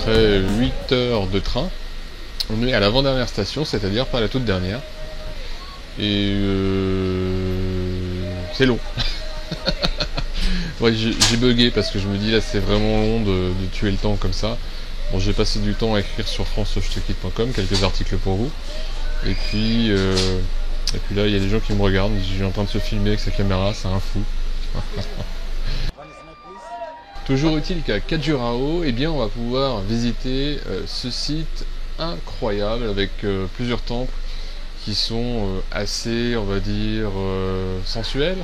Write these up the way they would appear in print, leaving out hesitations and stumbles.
après 8 heures de train, on est à l'avant-dernière station, c'est-à-dire pas la toute dernière. Et c'est long. Ouais, j'ai bugué parce que je me dis là c'est vraiment long de tuer le temps comme ça. Bon, j'ai passé du temps à écrire sur francejettequitte.com quelques articles pour vous. Et puis là il y a des gens qui me regardent, je suis en train de se filmer avec sa caméra, c'est un fou. Toujours utile qu'à Khajuraho, eh bien on va pouvoir visiter ce site incroyable avec plusieurs temples qui sont assez, on va dire, sensuels.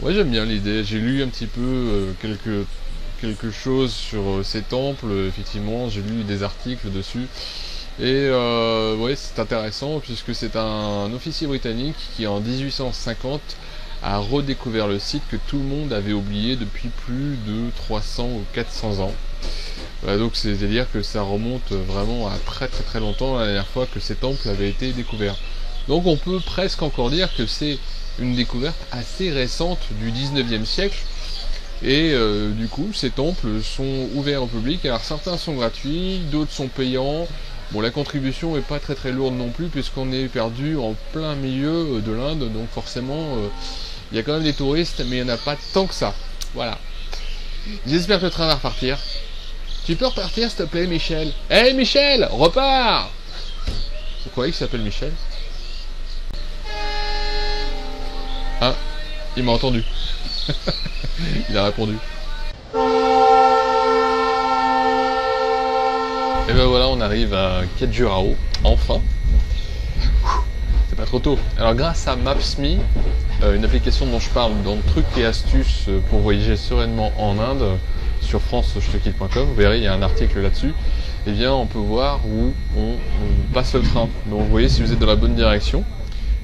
Moi j'aime bien l'idée, j'ai lu un petit peu quelque chose sur ces temples, effectivement, j'ai lu des articles dessus. Et ouais, c'est intéressant puisque c'est un officier britannique qui en 1850 a redécouvert le site que tout le monde avait oublié depuis plus de 300 ou 400 ans. Voilà, donc c'est-à-dire que ça remonte vraiment à très très très longtemps la dernière fois que ces temples avaient été découverts. Donc on peut presque encore dire que c'est une découverte assez récente du 19e siècle. Et du coup, ces temples sont ouverts au public. Alors certains sont gratuits, d'autres sont payants. Bon, la contribution n'est pas très très lourde non plus puisqu'on est perdu en plein milieu de l'Inde. Donc forcément, il y a quand même des touristes, mais il n'y en a pas tant que ça. Voilà. J'espère que le train va repartir. Tu peux repartir s'il te plaît, Michel? Hey Michel, repars! Vous croyez qu'il s'appelle Michel? Ah, il m'a entendu. Il a répondu. Et ben voilà, on arrive à Khajuraho, enfin. C'est pas trop tôt. Alors grâce à Maps.me, une application dont je parle dans Trucs et astuces pour voyager sereinement en Inde, sur francejettequitte.com, vous verrez, il y a un article là-dessus. Et bien on peut voir où on passe le train. Donc vous voyez si vous êtes dans la bonne direction.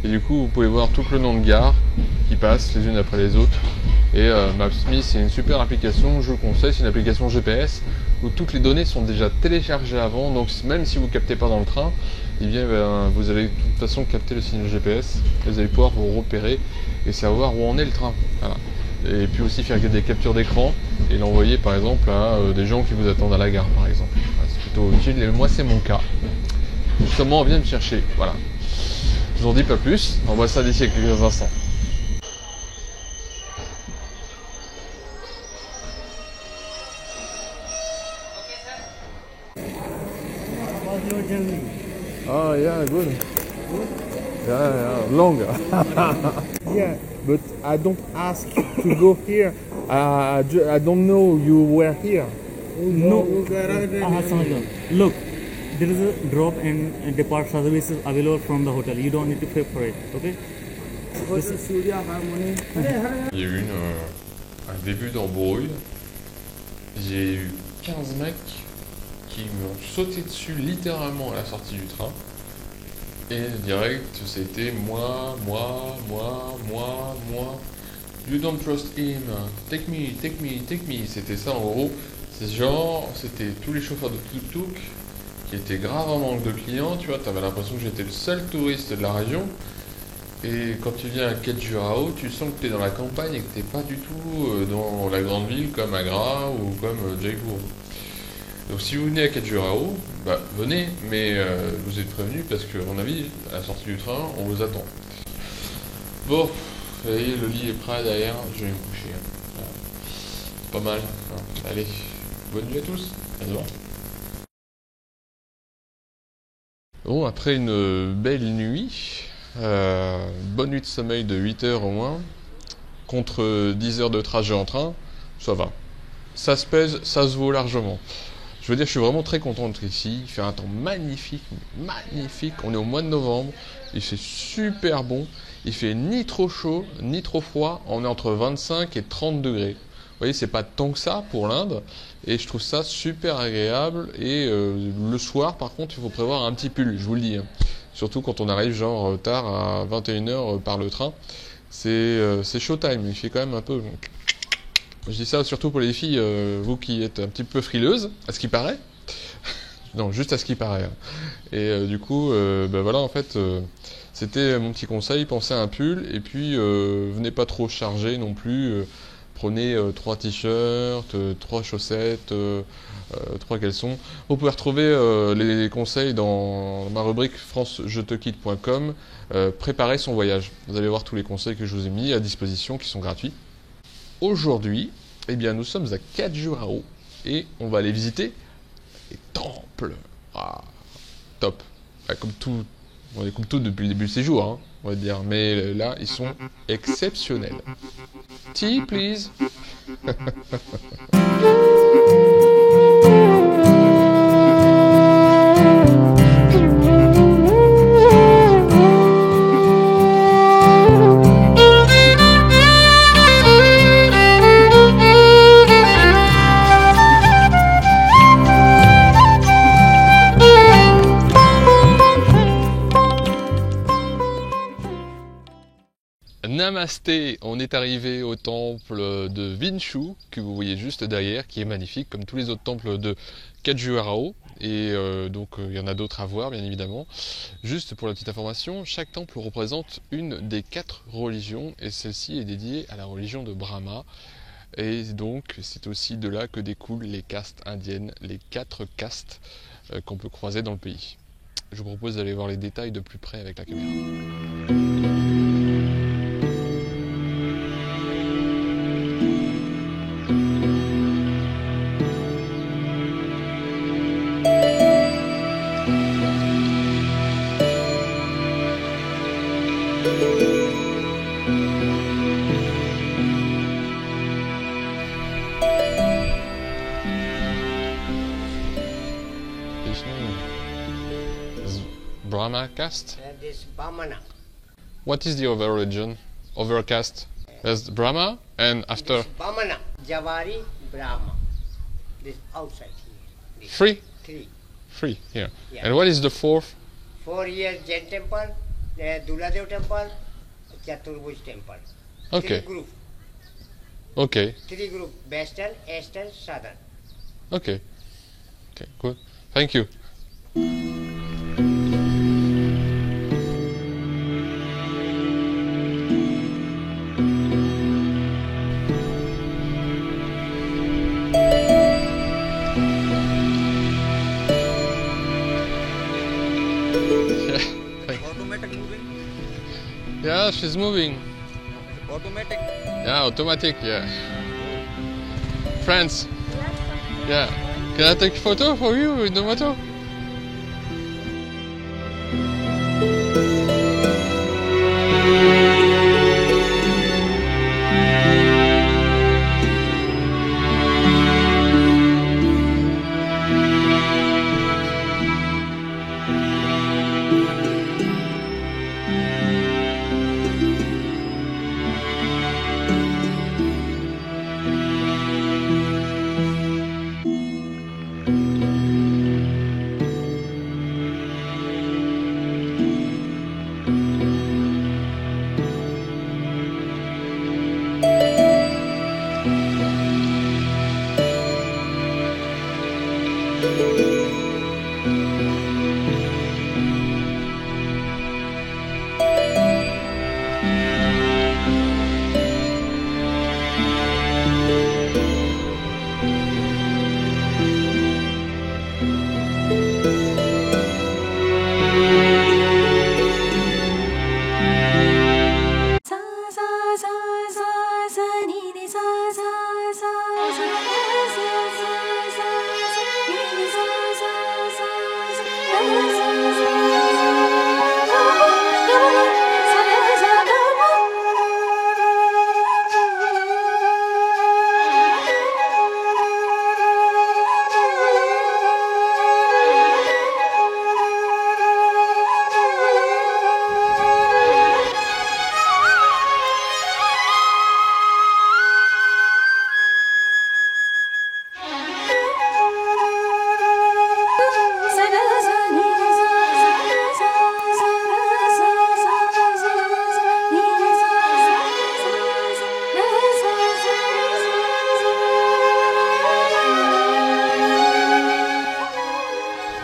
Et du coup vous pouvez voir tout le nom de gare qui passent les unes après les autres. Et Maps.me c'est une super application, je vous le conseille, c'est une application GPS où toutes les données sont déjà téléchargées avant, donc même si vous ne captez pas dans le train, eh bien, vous allez de toute façon capter le signal GPS, et vous allez pouvoir vous repérer et savoir où en est le train. Voilà. Et puis aussi faire des captures d'écran et l'envoyer par exemple à des gens qui vous attendent à la gare par exemple. Voilà, c'est plutôt utile, et moi c'est mon cas. Justement on vient me chercher, voilà. Je vous en dis pas plus, on voit ça d'ici à quelques instants. Oh yeah, good. Yeah, long. Yeah, but I don't ask to go here. I don't know you were here. No. Look, there is a drop and depart services available from the hotel. You don't need to pay for it, okay? Il y a eu un début d'embrouille. J'ai eu 15 mecs qui m'ont sauté dessus littéralement à la sortie du train. Et direct, c'était moi. You don't trust him, take me. C'était ça en gros. C'est genre, c'était tous les chauffeurs de tuk-tuk qui étaient grave en manque de clients, tu vois. T'avais l'impression que j'étais le seul touriste de la région. Et quand tu viens à Khajuraho, tu sens que tu es dans la campagne et que tu n'es pas du tout dans la grande ville comme Agra ou comme Jaipur. Donc si vous venez à Khajuraho, bah venez, mais vous êtes prévenus parce qu'à mon avis, à la sortie du train, on vous attend. Bon, vous voyez, le lit est prêt derrière, je vais me coucher. Voilà. C'est pas mal. Hein. Allez, bonne nuit à tous, à demain. Bon, après une belle nuit, bonne nuit de sommeil de 8 heures au moins, contre 10 heures de trajet en train, ça va. Ça se pèse, ça se vaut largement. Je veux dire, je suis vraiment très content d'être ici. Il fait un temps magnifique. On est au mois de novembre, il fait super bon. Il fait ni trop chaud, ni trop froid. On est entre 25 et 30 degrés. Vous voyez, c'est pas tant que ça pour l'Inde. Et je trouve ça super agréable. Et le soir, par contre, il faut prévoir un petit pull, je vous le dis. Hein. Surtout quand on arrive genre tard à 21h par le train. C'est showtime. Il fait quand même un peu... Je dis ça surtout pour les filles, vous qui êtes un petit peu frileuses, à ce qui paraît. Non, juste à ce qui paraît. Hein. Et du coup, ben voilà, en fait, c'était mon petit conseil, pensez à un pull, et puis venez pas trop chargé non plus. Prenez 3 t-shirts, 3 chaussettes, 3 caleçons. Vous pouvez retrouver les conseils dans ma rubrique francejetequitte.com, préparer son voyage. Vous allez voir tous les conseils que je vous ai mis à disposition qui sont gratuits. Aujourd'hui, eh bien, nous sommes à Khajuraho et on va aller visiter les temples. Ah, top. Ah, comme tout depuis le début de séjour, hein, on va dire. Mais là, ils sont exceptionnels. Tea, please. Namasté, on est arrivé au temple de Vinchu, que vous voyez juste derrière, qui est magnifique, comme tous les autres temples de Khajuraho, et donc il y en a d'autres à voir, bien évidemment. Juste pour la petite information, chaque temple représente une des 4 religions, et celle-ci est dédiée à la religion de Brahma, et donc c'est aussi de là que découlent les castes indiennes, les 4 castes qu'on peut croiser dans le pays. Je vous propose d'aller voir les détails de plus près avec la caméra. Brahma caste? This Bamana. What is the other religion? Other caste? There's Brahma and after This Bamana. Javari Brahma. This outside here. This 3? 3. 3 here. Yeah. And what is the 4th? 4 years Jain temple, Duladev temple, Chaturbhuj temple. Okay. 3 group. Okay. 3 group. Western, Eastern, Southern. Okay. Okay, good. Thank you. Automatic moving? Yeah, she's moving. Automatic? Yeah, automatic, yeah. Friends. Yeah. Can I take a photo for you with the moto?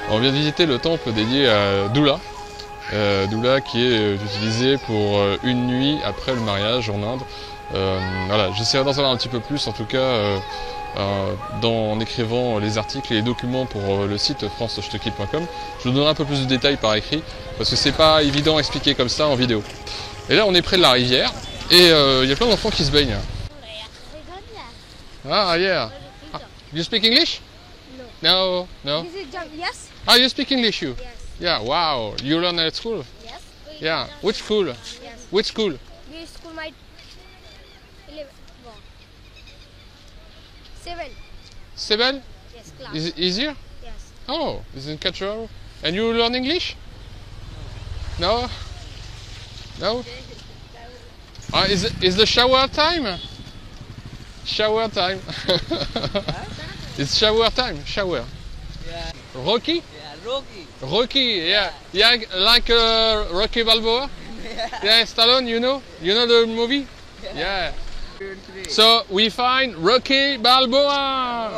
On vient de visiter le temple dédié à Dula. Dula qui est utilisé pour une nuit après le mariage en Inde. Voilà, j'essaierai d'en savoir un petit peu plus en tout cas en écrivant les articles et les documents pour le site francejettequitte.com. Je vous donnerai un peu plus de détails par écrit parce que c'est pas évident à expliquer comme ça en vidéo. Et là on est près de la rivière et il y a plein d'enfants qui se baignent. Ah yeah. You speak English? No. No. This is jump. Yes. Ah, you speak English, you? Yes. Yeah, wow. You learn at school? Yes. Yeah. Which school? Yes. Which school? This school might 11. Wow. 7. 7? Yes. Class. Is it easier? Yes. Oh, is it cultural? And you learn English? No? No? Ah, is the shower time? Shower time. It's shower time. Shower. Yeah. Rocky? Yeah, Rocky. Rocky, yeah. Yeah, like Rocky Balboa? Yeah, Stallone, you know? You know the movie? Yeah. So we find Rocky Balboa.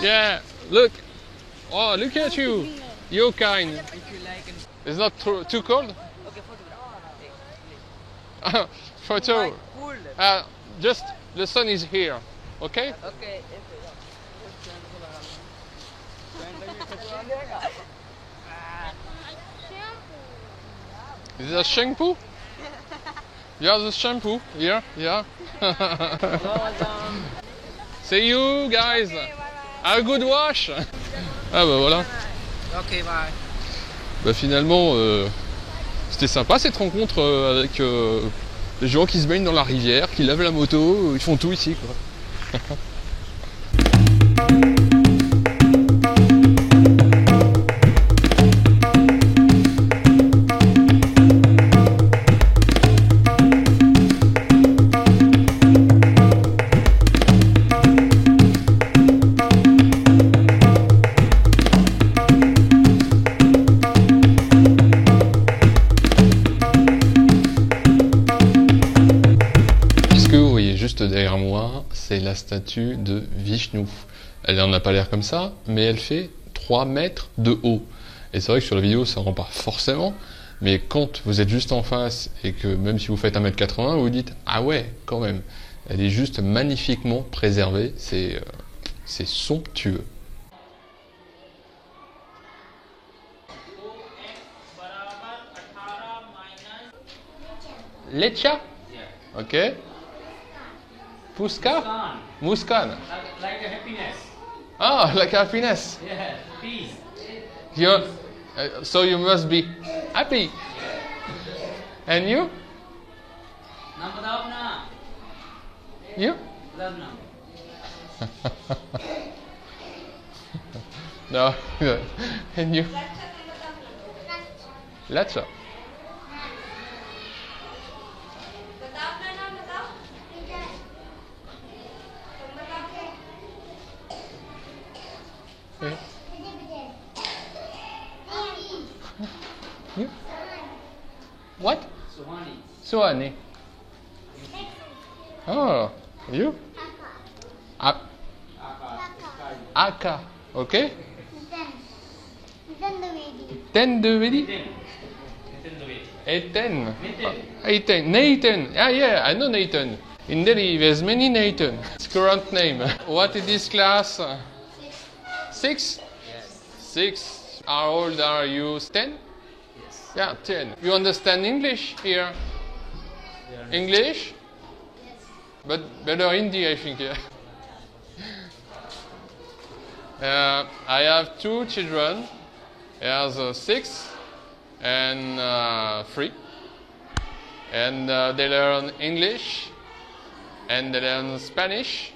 Yeah, look. Oh, look at you. You're kind. If you like and It's not too cold? okay, photograph. Photo. Cool. Just the sun is here. Okay? Okay. Is that shampoo? Yeah, the shampoo here. Yeah. See you guys. Have a good wash. Ah bah voilà. Okay, bye. Bah finalement, c'était sympa cette rencontre avec les gens qui se baignent dans la rivière, qui lavent la moto, ils font tout ici quoi. Derrière moi, c'est la statue de Vishnu. Elle n'en a pas l'air comme ça, mais elle fait 3 mètres de haut. Et c'est vrai que sur la vidéo, ça ne rend pas forcément, mais quand vous êtes juste en face et que même si vous faites 1m80, vous vous dites « Ah ouais, quand même !» Elle est juste magnifiquement préservée, c'est somptueux. Lecha? Ok. Puska? Muskan. Like a happiness. Ah, like happiness. Yeah, peace. You're, so you must be happy. And you? Nam badao na. You? Badao na. No. And you? Lecha. You? What? Suhani. Suhani. Oh, you? Aka. Okay? Then the video. 10 de vedi? 10. 10. Nathan. Ah, yeah, I know Nathan. In Delhi, there's many Nathan. His current name. What is this class? 6? Yes. 6. How old are you? 10? Yes. Yeah, 10. You understand English here? English? But better Hindi, I think. Yeah. I have 2 children. There's 6 and 3. And they learn English and they learn Spanish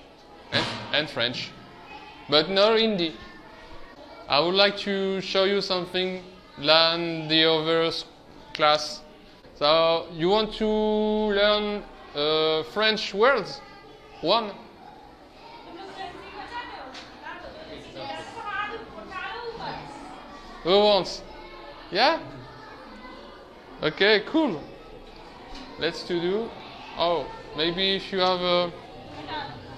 and French. But no Hindi. I would like to show you something than the other class. So you want to learn French words? One. Who wants? Yeah? Okay, cool. Let's do. Oh, maybe if you have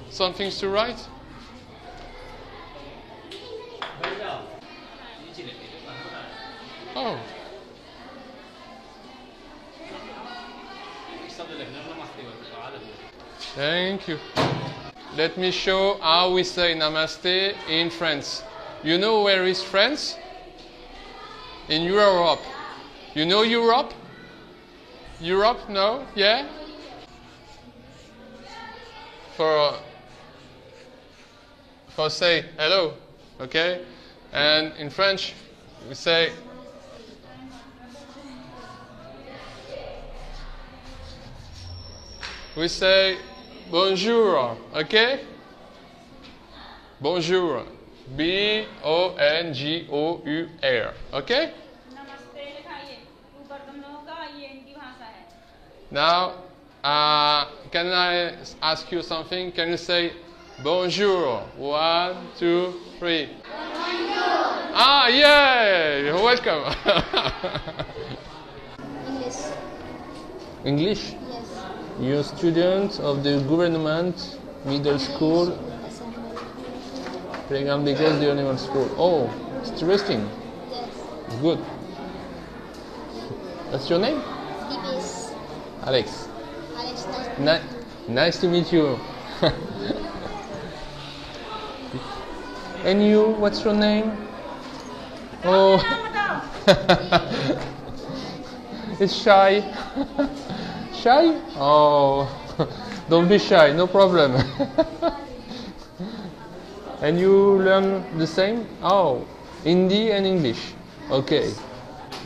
some things to write. Oh. Thank you. Let me show how we say namaste in France. You know where is France? In Europe. You know Europe? Europe? No? Yeah? For say hello, okay? And in French, we say bonjour, okay? Bonjour. B-O-N-G-O-U-R, okay? Now, can I ask you something? Can you say bonjour? 1, 2, 3. Bonjour. Ah, yeah, you're welcome. English. English? Yes. You're a student of the government middle school, Playground because the animal school. Oh, it's interesting. Yes. Good. What's your name? DBS. Alex. Alex. Nice to meet you. And you, what's your name? Oh, it's shy. Shy? Oh, don't be shy, no problem. And you learn the same? Oh, Hindi and English. Okay.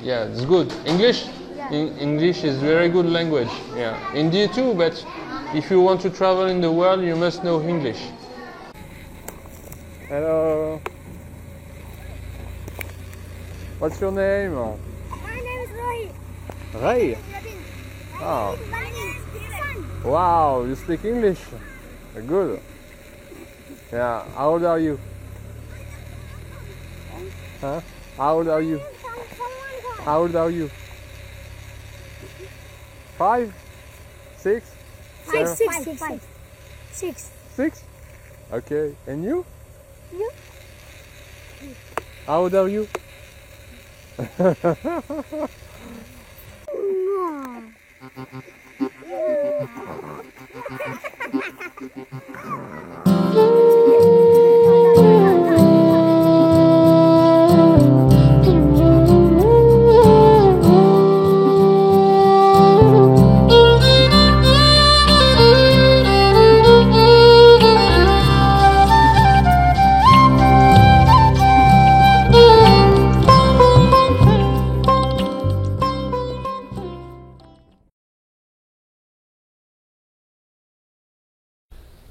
Yeah, it's good. English? English is very good language. Yeah. Hindi too, but if you want to travel in the world, you must know English. Hello. What's your name? My name is Rohit. Ray. Oh. My name is Sun. Wow, you speak English. Good. Yeah. How old are you? Huh? How old are you? How old are you? 5? 6? 7? 6. 6? Okay. And you? You? How old are you?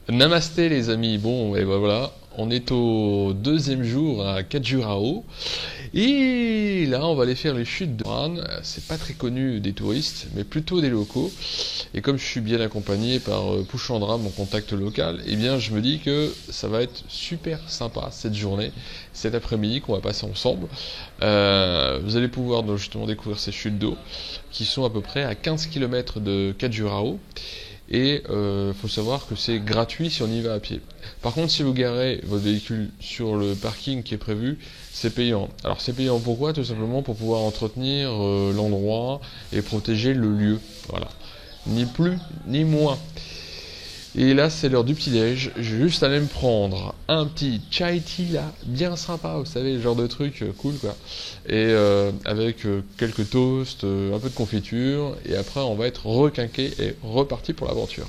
Namasté les amis, bon et ben voilà, on est au 2e jour à Khajuraho et là on va aller faire les chutes de Ran. C'est pas très connu des touristes mais plutôt des locaux, et comme je suis bien accompagné par Pushandra, mon contact local, et bien je me dis que ça va être super sympa cette journée, cet après-midi qu'on va passer ensemble. Vous allez pouvoir donc justement découvrir ces chutes d'eau qui sont à peu près à 15 km de Khajuraho. Et faut savoir que c'est gratuit si on y va à pied. Par contre, si vous garez votre véhicule sur le parking qui est prévu, c'est payant. Alors c'est payant pourquoi? Tout simplement pour pouvoir entretenir l'endroit et protéger le lieu. Voilà. Ni plus ni moins. Et là, c'est l'heure du petit-déj. Je vais juste aller me prendre un petit chai tea là, bien sympa, vous savez, le genre de truc cool quoi. Et avec quelques toasts, un peu de confiture, et après on va être requinqué et reparti pour l'aventure.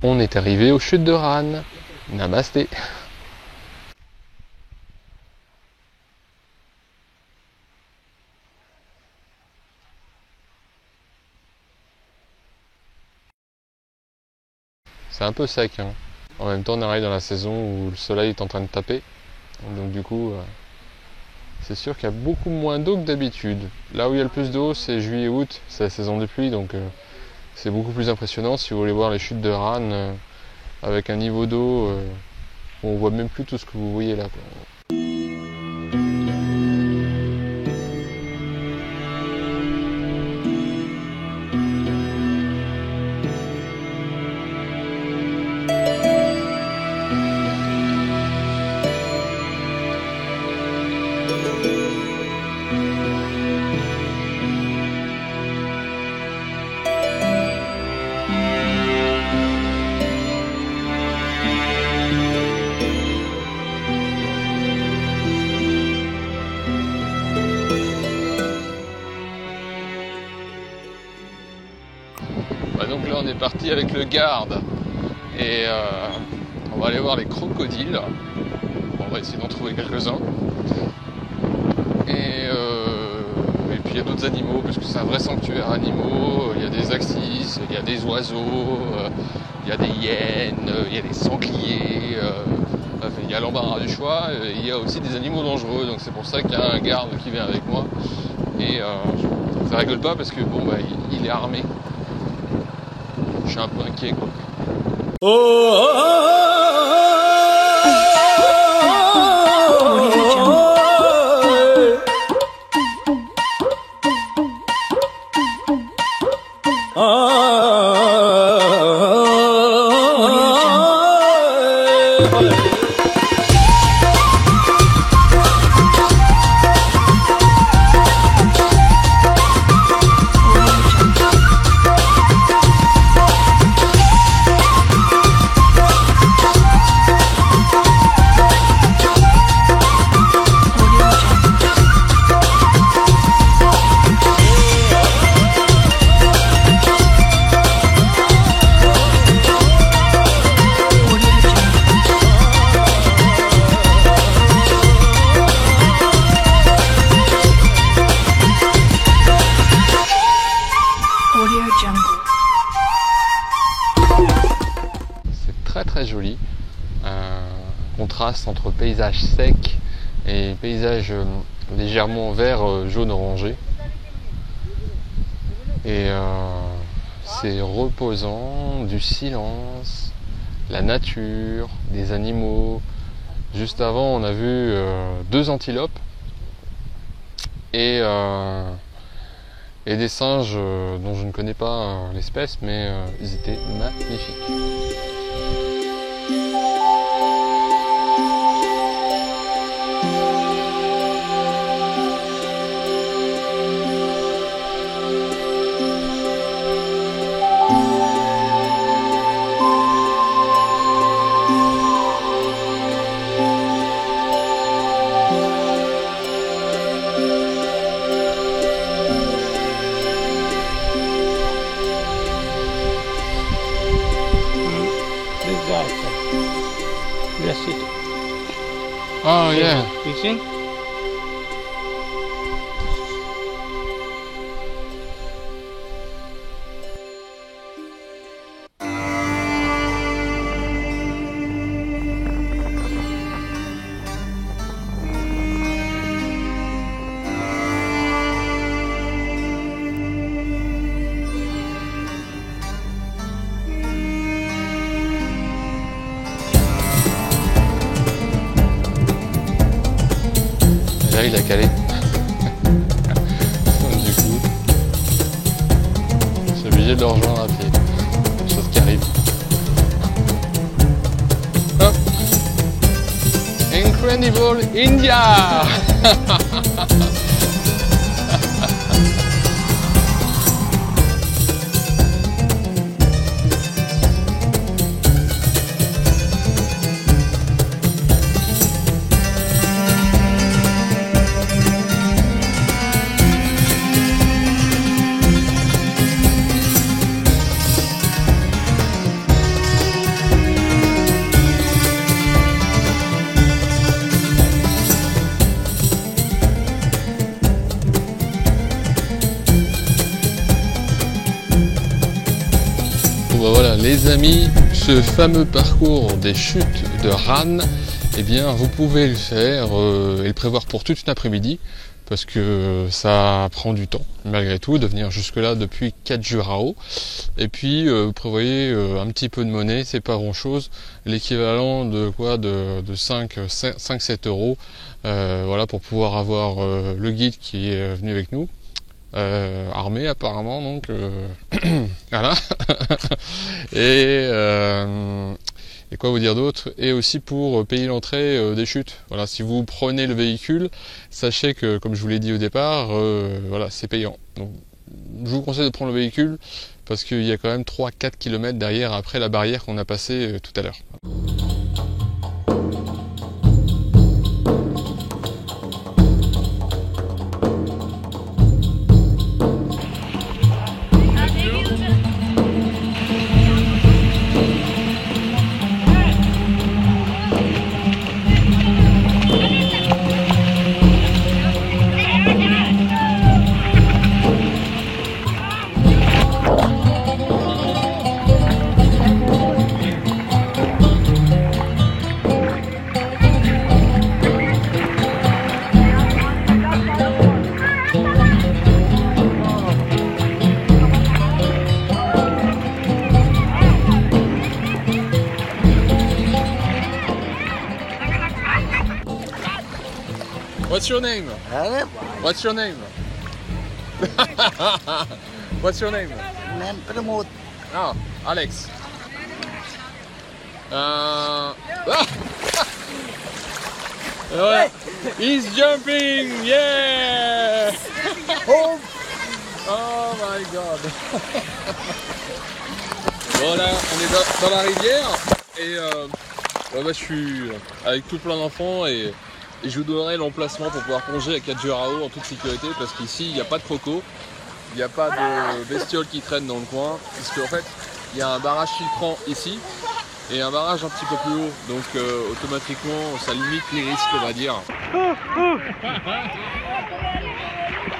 On est arrivé aux chutes de Rann. Namasté. C'est un peu sec, hein. En même temps, on arrive dans la saison où le soleil est en train de taper. Donc du coup, c'est sûr qu'il y a beaucoup moins d'eau que d'habitude. Là où il y a le plus d'eau, c'est juillet-août, c'est la saison des pluies, donc c'est beaucoup plus impressionnant si vous voulez voir les chutes de Rann avec un niveau d'eau où on voit même plus tout ce que vous voyez là, quoi. Donc là on est parti avec le garde et on va aller voir les crocodiles. On va essayer d'en trouver quelques-uns. Et puis il y a d'autres animaux parce que c'est un vrai sanctuaire animaux. Il y a des axis, il y a des oiseaux, il y a des hyènes, il y a des sangliers. Enfin, il y a l'embarras du choix. Et il y a aussi des animaux dangereux. Donc c'est pour ça qu'il y a un garde qui vient avec moi. Et ça rigole pas parce que bon bah il est armé. Je suis un peu inquiet quoi. Très joli, un contraste entre paysage sec et paysage légèrement vert, jaune orangé, et c'est reposant, du silence, la nature, des animaux. Juste avant on a vu 2 antilopes et des singes dont je ne connais pas l'espèce, mais ils étaient magnifiques. Oh yeah. Fishing. Là, il a calé. Du coup, je suis obligé de le rejoindre à pied. Chose qui arrive. Hop. Incredible India. Bon, voilà les amis, ce fameux parcours des chutes de Rann, eh bien vous pouvez le faire et le prévoir pour toute une après-midi parce que ça prend du temps malgré tout de venir jusque là depuis Khajuraho. Et puis vous prévoyez un petit peu de monnaie, c'est pas grand chose, l'équivalent de quoi, de 5-7 euros, voilà, pour pouvoir avoir le guide qui est venu avec nous. Armé apparemment, donc voilà. Et quoi vous dire d'autre, et aussi pour payer l'entrée des chutes. Voilà, si vous prenez le véhicule, sachez que comme je vous l'ai dit au départ, voilà, c'est payant. Donc je vous conseille de prendre le véhicule parce qu'il y a quand même 3-4 km derrière après la barrière qu'on a passée tout à l'heure. What's your name? What's your name? What's your name? Pramod. Ah, Alex. Ouais. He's jumping, yeah! Oh my god. Voilà, on est dans la rivière et je suis avec tout plein d'enfants et je vous donnerai l'emplacement pour pouvoir plonger à Khajuraho en toute sécurité parce qu'ici il n'y a pas de crocos, il n'y a pas de bestioles qui traînent dans le coin, parce qu'en fait il y a un barrage filtrant ici et un barrage un petit peu plus haut, donc automatiquement ça limite les risques, on va dire. Oh,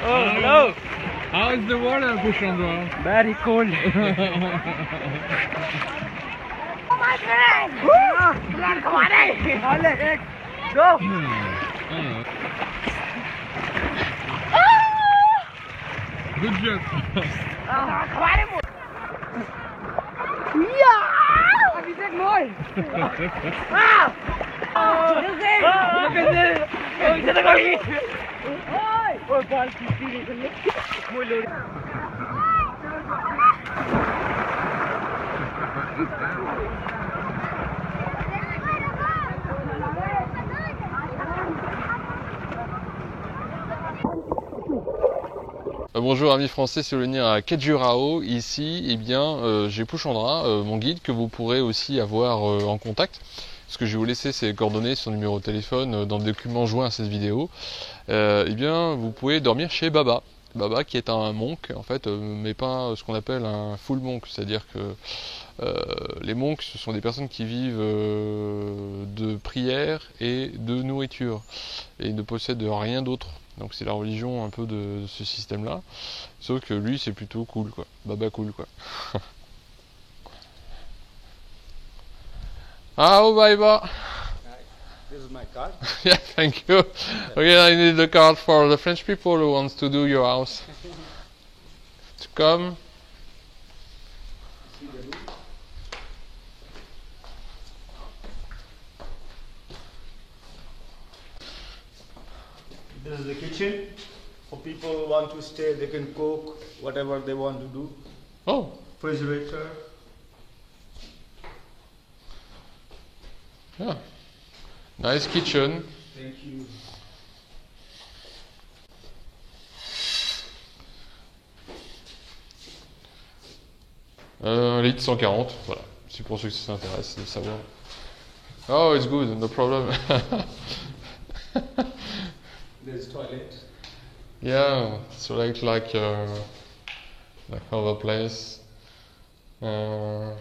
hello. How is the water, Pushandra? Very cold. Go. Good job. Bonjour amis français, c'est venir à Khajuraho. Ici, eh bien, j'ai Pushandra, mon guide, que vous pourrez aussi avoir en contact. Ce que je vais vous laisser ses coordonnées, son numéro de téléphone dans le document joint à cette vidéo. Eh bien, vous pouvez dormir chez Baba. Baba qui est un monk en fait, mais pas ce qu'on appelle un full monk, c'est-à-dire que les monks ce sont des personnes qui vivent de prière et de nourriture et ne possèdent rien d'autre. Donc c'est la religion un peu de ce système-là. Sauf que lui c'est plutôt cool quoi, Baba cool quoi. Ah oh Baba. This is my card. Yeah, thank you. Okay, I need the card for the French people who wants to do your house. To come. This is the kitchen. For people who want to stay, they can cook whatever they want to do. Oh, Refrigerator. yeah. Nice kitchen. Thank you. Un litre 140, voilà. C'est pour ceux qui s'intéressent de savoir. Oh, it's good, no problem. There's toilet. Yeah, so like other place. You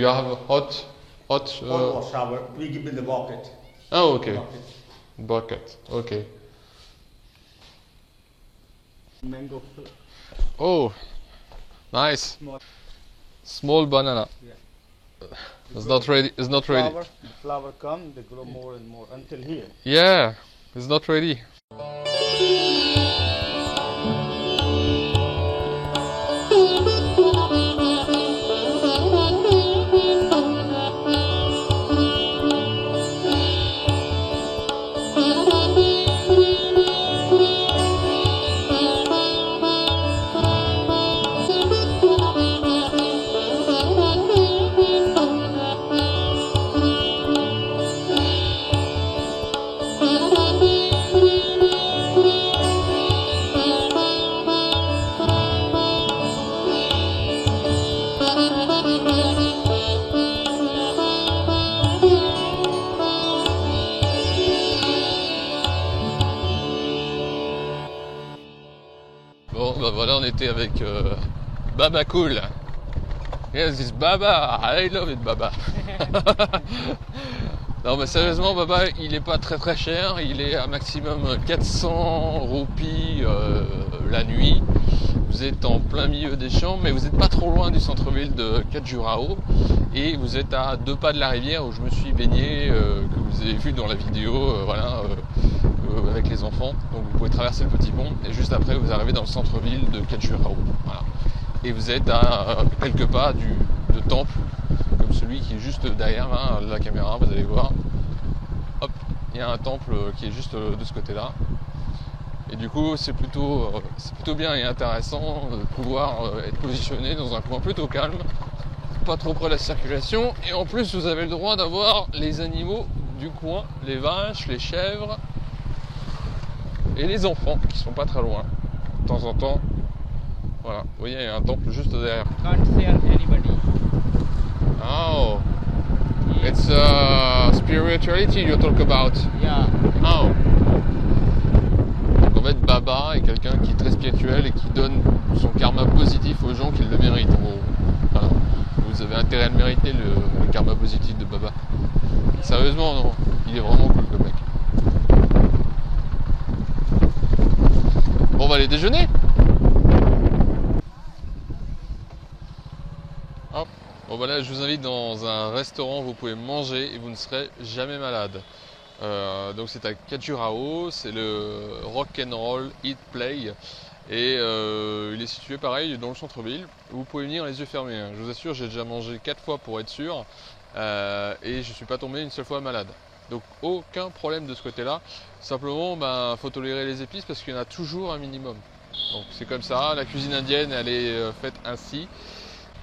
have a hot. Hot water shower. We give in the bucket. Oh, okay. Bucket. Bucket. Okay. Mango. Oh, nice. Small. Small banana. Yeah. It's not ready. It's not ready. Flower. The flower come, they grow more and more until here. Yeah, it's not ready. Bon, bah voilà, on était avec Baba Cool. Yes, it's Baba. I love it, Baba. Non, mais sérieusement, Baba, il est pas très très cher. Il est à maximum 400 roupies la nuit. Vous êtes en plein milieu des champs, mais vous n'êtes pas trop loin du centre-ville de Khajuraho. Et vous êtes à 2 pas de la rivière où je me suis baigné, que vous avez vu dans la vidéo, avec les enfants. Donc vous pouvez traverser le petit pont et juste après vous arrivez dans le centre-ville de Khajuraho. Voilà. Et vous êtes à quelques pas de temple, comme celui qui est juste derrière là, la caméra, vous allez voir. Hop, il y a un temple qui est juste de ce côté-là. Et du coup c'est plutôt bien et intéressant de pouvoir être positionné dans un coin plutôt calme, pas trop près de la circulation, et en plus vous avez le droit d'avoir les animaux du coin, les vaches, les chèvres et les enfants qui sont pas très loin. De temps en temps, voilà, vous voyez, il y a un temple juste derrière. Can't see anybody. Oh, it's spirituality you talk about. Yeah. Oh. Donc en fait, Baba est quelqu'un qui est très spirituel et qui donne son karma positif aux gens qui le méritent. En gros. Voilà. Vous avez intérêt à le mériter, le karma positif de Baba. Sérieusement, non, il est vraiment cool comme mec. Bon, on va aller déjeuner. Hop. Bon voilà, je vous invite dans un restaurant où vous pouvez manger et vous ne serez jamais malade. Donc c'est à Khajuraho, c'est le Rock and Roll Eat Play et il est situé pareil dans le centre-ville. Vous pouvez venir les yeux fermés, hein. Je vous assure, j'ai déjà mangé 4 fois pour être sûr et je suis pas tombé une seule fois malade. Donc aucun problème de ce côté-là. Simplement, faut tolérer les épices parce qu'il y en a toujours un minimum. Donc c'est comme ça, la cuisine indienne elle est faite ainsi.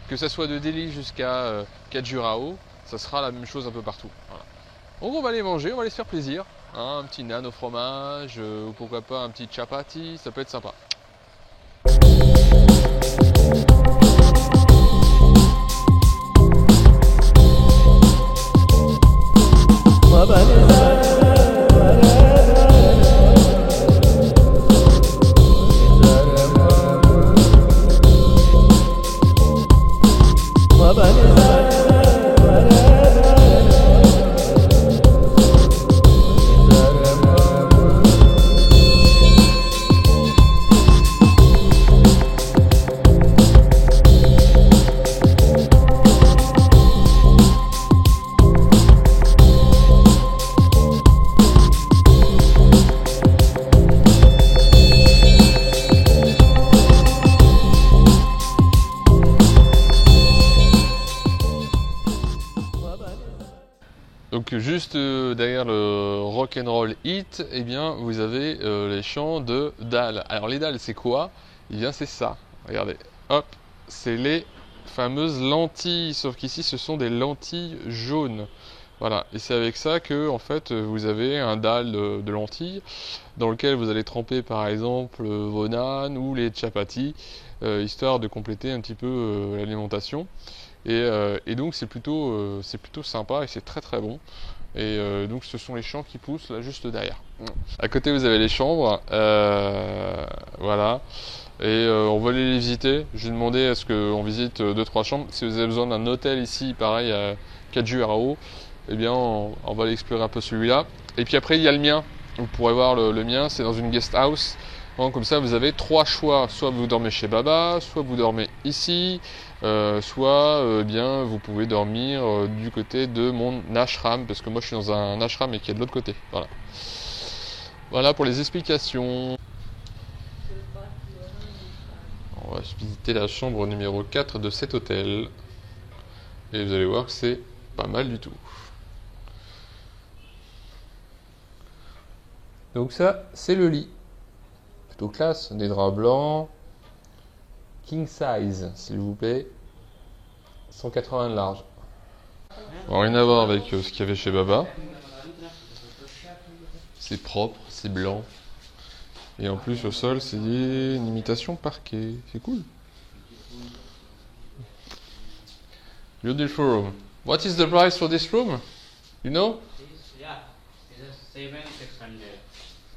Que ça soit de Delhi jusqu'à Khajuraho, ça sera la même chose un peu partout. Voilà. Donc on va aller manger, on va aller se faire plaisir. Hein, un petit naan au fromage, ou pourquoi pas un petit chapati, ça peut être sympa. Donc juste derrière le Rock'n'Roll Hit, eh bien vous avez les champs de dalles. Alors les dalles c'est quoi? Eh bien c'est ça. Regardez, hop, c'est les fameuses lentilles, sauf qu'ici ce sont des lentilles jaunes. Voilà, et c'est avec ça que en fait vous avez un dalle de lentilles dans lequel vous allez tremper par exemple vos nanes ou les chapatis, histoire de compléter un petit peu l'alimentation. Et donc c'est plutôt sympa et c'est très très bon. Et donc ce sont les champs qui poussent là juste derrière. À côté vous avez les chambres, voilà. Et on va aller les visiter. J'ai demandé à ce qu'on visite 2-3 chambres. Si vous avez besoin d'un hôtel ici, pareil à Kajurao, eh bien on va aller explorer un peu celui-là. Et puis après il y a le mien. Vous pourrez voir le mien, c'est dans une guest house. Donc, comme ça vous avez 3 choix. Soit vous dormez chez Baba, soit vous dormez ici, soit bien vous pouvez dormir du côté de mon ashram, parce que moi je suis dans un ashram et qui est de l'autre côté. Voilà. Voilà pour les explications. On va visiter la chambre numéro 4 de cet hôtel. Et vous allez voir que c'est pas mal du tout. Donc ça, c'est le lit. Plutôt classe, des draps blancs. King size, s'il vous plaît. 180 de large. Alors, rien à voir avec ce qu'il y avait chez Baba. C'est propre, c'est blanc. Et en plus, au sol, c'est une imitation parquet. C'est cool. Beautiful room. What is the price for this room? You know? Yeah, it's a 7,600.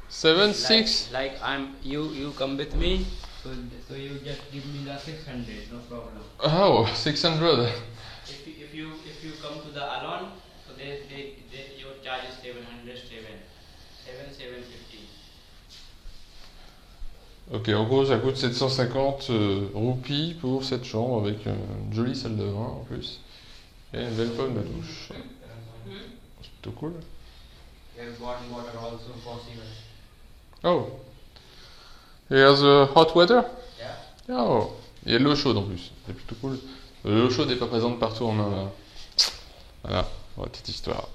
7,600. Like you come with me, so you just give me the 600, no problem. Oh, 600. If you come to the alone, so they your charge is 750. Ok, en gros, ça coûte 750 roupies pour cette chambre avec une jolie salle de bain en plus. Et une belle pomme de douche. C'est plutôt cool. There's warm water also possible. Oh. Here's hot weather? Yeah. Oh. Il y a de l'eau chaude en plus. C'est plutôt cool. L'eau chaude n'est pas présente partout en Inde. Hein. Voilà, pour la petite histoire.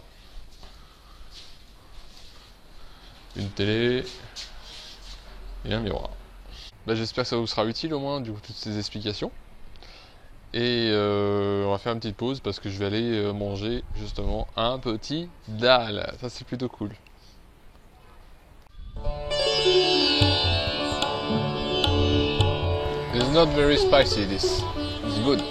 Une télé et un miroir. Bah, j'espère que ça vous sera utile au moins, du coup, toutes ces explications. Et on va faire une petite pause parce que je vais aller manger justement un petit dal. Ça c'est plutôt cool. It's not very spicy this. It's good.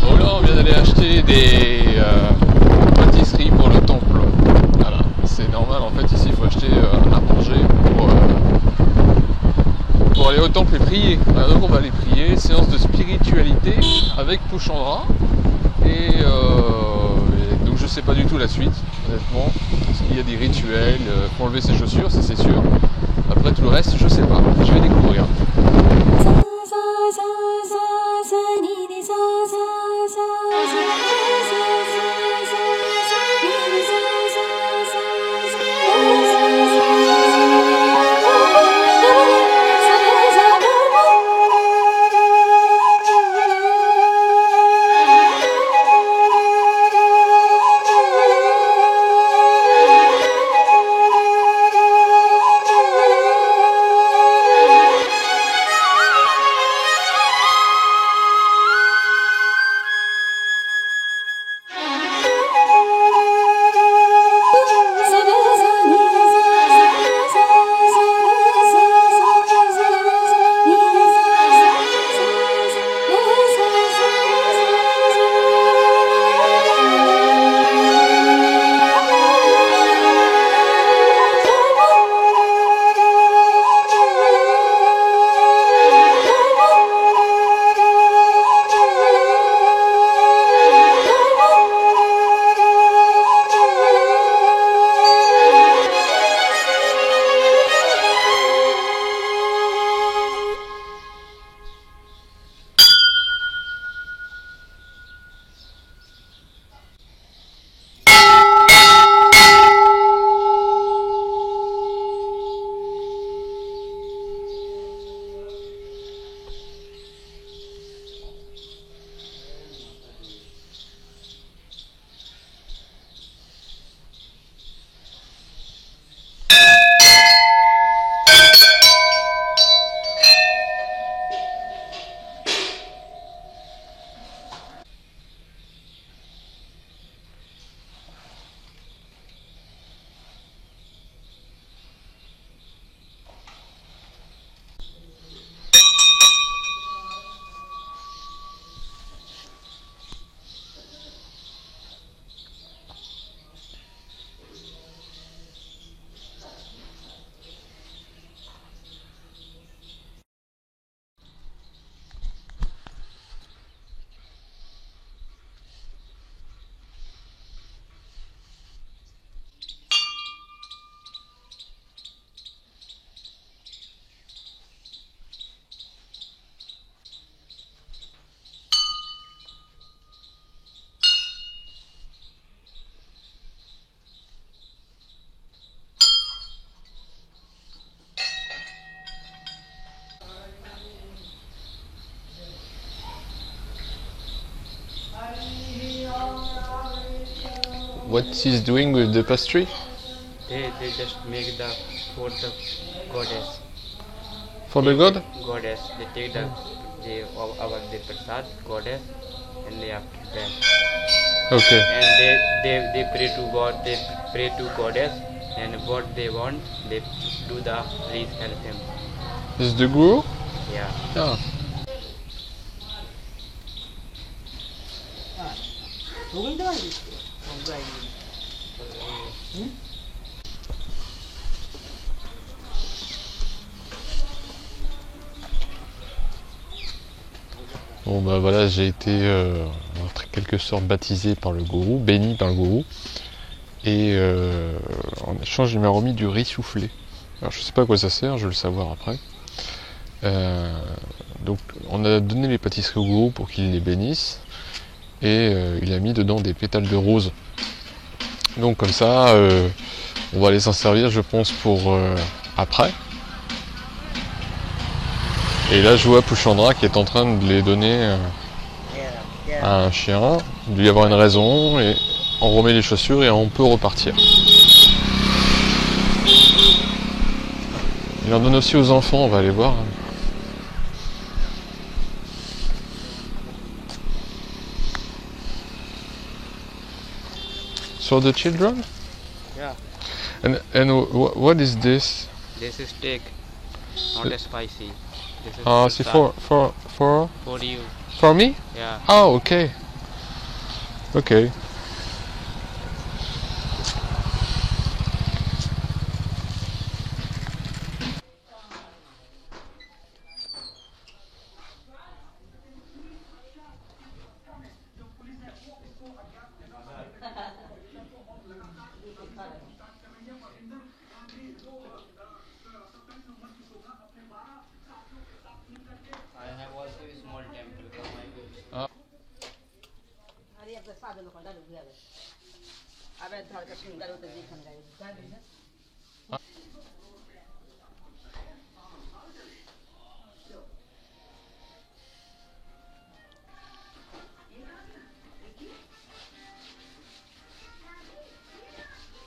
Bon là on vient d'aller acheter des pâtisseries pour le temple. Voilà, c'est normal en fait ici il faut acheter à manger pour aller au temple et prier. Voilà, donc on va aller prier, séance de spiritualité avec Pouchandra. Et donc je sais pas du tout la suite, honnêtement. Parce qu'il y a des rituels, pour enlever ses chaussures, ça c'est sûr. Après tout le reste, je sais pas. Je vais découvrir. what he's doing with the pastry? They just make the for the goddess. For the god? Goddess. They take the prasad goddess and they after that. Okay. And they pray to God. They pray to goddess and what they want they do the please help him. Is the guru? Yeah. Ah. Bon bah voilà, j'ai été en quelque sorte baptisé par le gourou, béni par le gourou, et en échange il m'a remis du riz soufflé. Alors je sais pas à quoi ça sert, je vais le savoir après. Donc on a donné les pâtisseries au gourou pour qu'il les bénisse, et il a mis dedans des pétales de rose. Donc comme ça, on va aller s'en servir je pense pour après. Et là je vois Pouchandra qui est en train de les donner à un chien, il doit y avoir une raison, et on remet les chaussures et on peut repartir. Il en donne aussi aux enfants, on va aller voir. So the children? Yeah. And what is this? This is steak, not spicy. This is Ah, c'est prasad for you. for me? Yeah. Oh, okay. Okay. I have also a small temple because my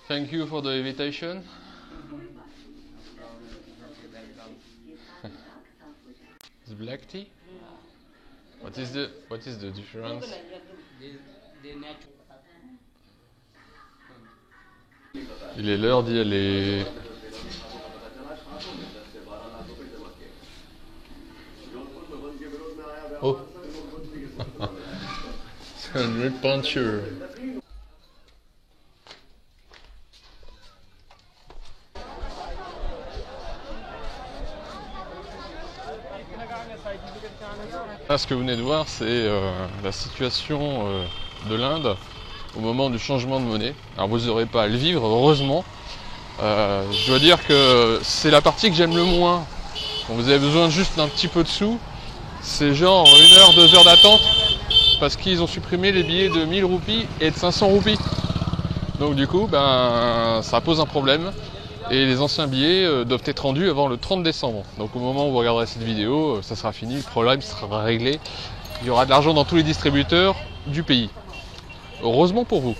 Thank you for the invitation. It's black tea? What is the difference? they natural. Il est l'heure d'y aller. Oh. C'est un jeu de peinture. Là, ce que vous venez de voir, c'est la situation de l'Inde au moment du changement de monnaie. Alors vous n'aurez pas à le vivre, heureusement. Je dois dire que c'est la partie que j'aime le moins. Quand vous avez besoin juste d'un petit peu de sous, c'est genre 1 heure, 2 heures d'attente, parce qu'ils ont supprimé les billets de 1000 roupies et de 500 roupies. Donc du coup, ça pose un problème. Et les anciens billets doivent être rendus avant le 30 décembre. Donc au moment où vous regarderez cette vidéo, ça sera fini, le problème sera réglé. Il y aura de l'argent dans tous les distributeurs du pays. Heureusement pour vous.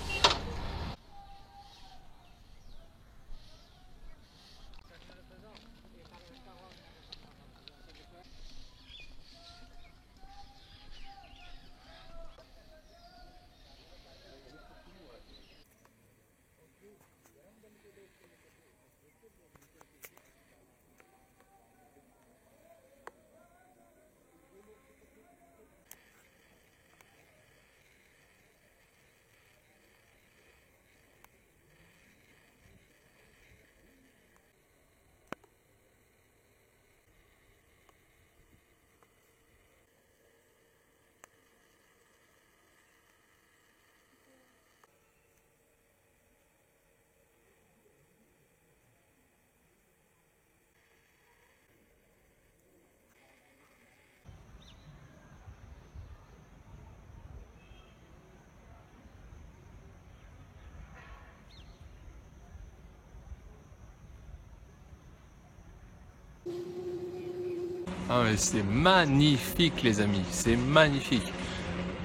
Ah mais c'est magnifique les amis, c'est magnifique.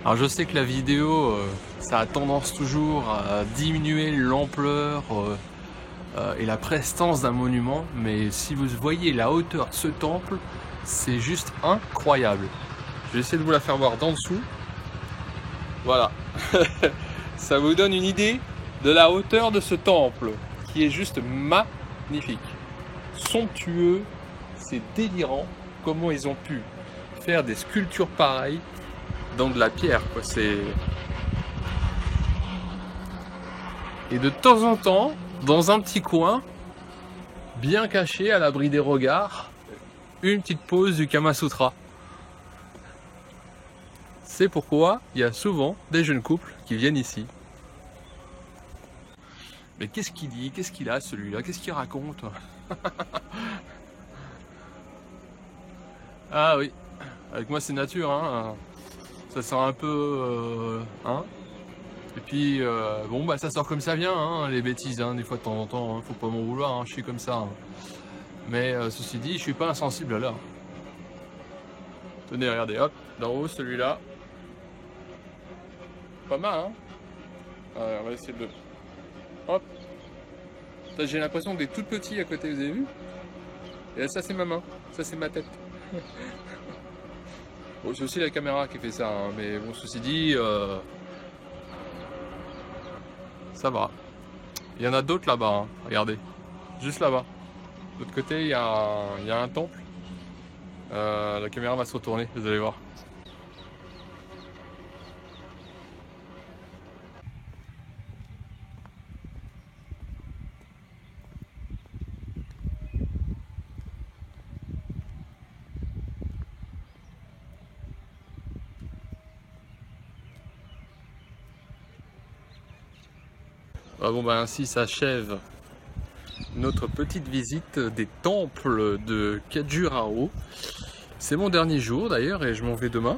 Alors je sais que la vidéo, ça a tendance toujours à diminuer l'ampleur et la prestance d'un monument, mais si vous voyez la hauteur de ce temple, c'est juste incroyable. Je vais essayer de vous la faire voir d'en dessous. Voilà. Ça vous donne une idée de la hauteur de ce temple, qui est juste magnifique. Somptueux, c'est délirant comment ils ont pu faire des sculptures pareilles dans de la pierre, quoi. Et de temps en temps, dans un petit coin, bien caché à l'abri des regards, une petite pause du Kama Sutra. C'est pourquoi il y a souvent des jeunes couples qui viennent ici. Mais qu'est-ce qu'il dit? Qu'est-ce qu'il a celui-là? Qu'est-ce qu'il raconte? Ah oui, avec moi c'est nature, hein. Ça sort un peu... hein. Et puis, bon, bah ça sort comme ça vient, hein, les bêtises, hein, des fois de temps en temps, hein, faut pas m'en vouloir, hein, je suis comme ça. Hein. Mais ceci dit, je suis pas insensible à l'art. Tenez, regardez, hop, d'en haut, celui-là. Pas mal, hein. Alors, on va essayer de... Hop. J'ai l'impression d'être tout petit à côté, vous avez vu? Et ça, c'est ma main, ça, c'est ma tête. Bon, c'est aussi la caméra qui fait ça, hein, mais bon, ceci dit... ça va. Il y en a d'autres là-bas, hein. Regardez. Juste là-bas. De l'autre côté, il y a un temple. La caméra va se retourner, vous allez voir. Ah bon, bah ainsi s'achève notre petite visite des temples de Khajuraho. C'est mon dernier jour d'ailleurs et je m'en vais demain.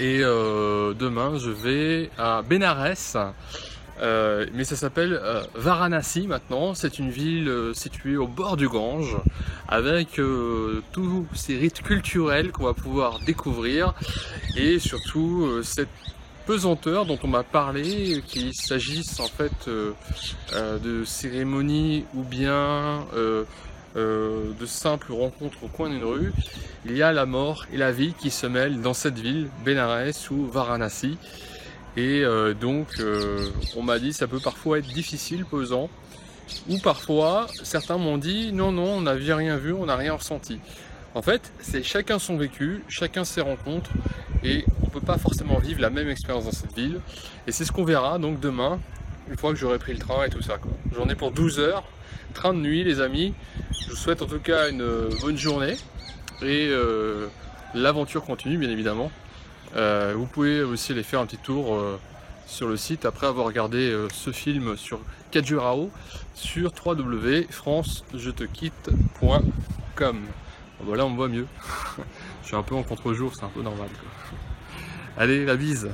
Et demain je vais à Bénarès, mais ça s'appelle Varanasi maintenant. C'est une ville située au bord du Gange avec tous ces rites culturels qu'on va pouvoir découvrir et surtout cette pesanteur dont on m'a parlé, qu'il s'agisse en fait de cérémonies ou bien de simples rencontres au coin d'une rue. Il y a la mort et la vie qui se mêlent dans cette ville, Bénarès ou Varanasi. Et donc on m'a dit ça peut parfois être difficile, pesant, ou parfois certains m'ont dit non, on n'avait rien vu, on n'a rien ressenti. En fait, c'est chacun son vécu, chacun ses rencontres, et on ne peut pas forcément vivre la même expérience dans cette ville. Et c'est ce qu'on verra donc demain, une fois que j'aurai pris le train et tout ça, quoi. J'en ai pour 12 heures, train de nuit les amis. Je vous souhaite en tout cas une bonne journée, et l'aventure continue bien évidemment. Vous pouvez aussi aller faire un petit tour sur le site après avoir regardé ce film sur Khajuraho sur www.francejetequitte.com. Bon, là on me voit mieux. Je suis un peu en contre-jour, c'est un peu normal, quoi. Allez, la bise!